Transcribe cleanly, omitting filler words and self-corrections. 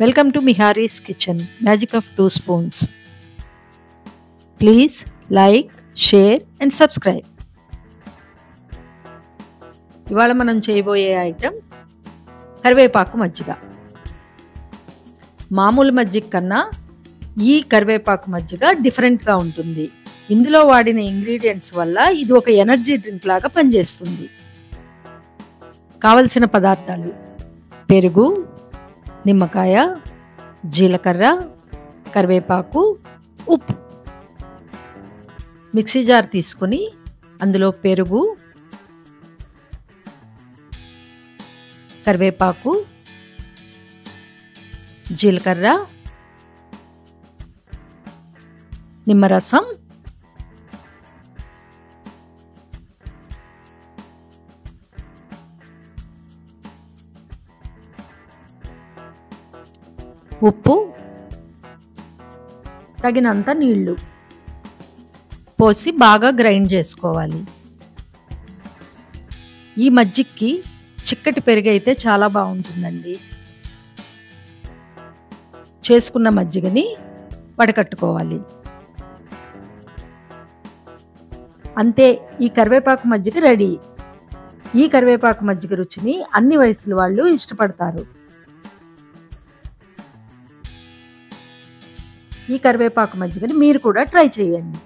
Welcome to Mihari's Kitchen, Magic of 2 Spoons. Please like, share and subscribe. ఇవాళ మనం చేయబోయే item కరివేపాకు మజ్జిగ. మామూలు మజ్జిగ కన్నా ఈ కరివేపాకు మజ్జిగ డిఫరెంట్గా ఉంటుంది. ఇందులో వాడిన ఇంగ్రీడియంట్స్ వల్ల ఇది ఒక ఎనర్జీ డ్రింక్ లాగా పనిచేస్తుంది. కావలసిన పదార్థాలు: పెరుగు, నిమ్మకాయ, జీలకర్ర, కరివేపాకు, ఉప్పు. మిక్సీ జార్ తీసుకొని అందులో పెరుగు, కరివేపాకు, జీలకర్ర, నిమ్మరసం, ఉప్పు, తగినంత నీళ్లు పోసి బాగా గ్రైండ్ చేసుకోవాలి. ఈ మజ్జిగకి చిక్కటి పెరుగు అయితే చాలా బాగుంటుందండి. చేసుకున్న మజ్జిగని వడకట్టుకోవాలి. అంతే, ఈ కరివేపాకు మజ్జిగ రెడీ. ఈ కరివేపాకు మజ్జిగ రుచిని అన్ని వయసుల వాళ్ళు ఇష్టపడతారు. ఈ కరివేపాకు మజ్జిగని మీరు కూడా ట్రై చేయండి.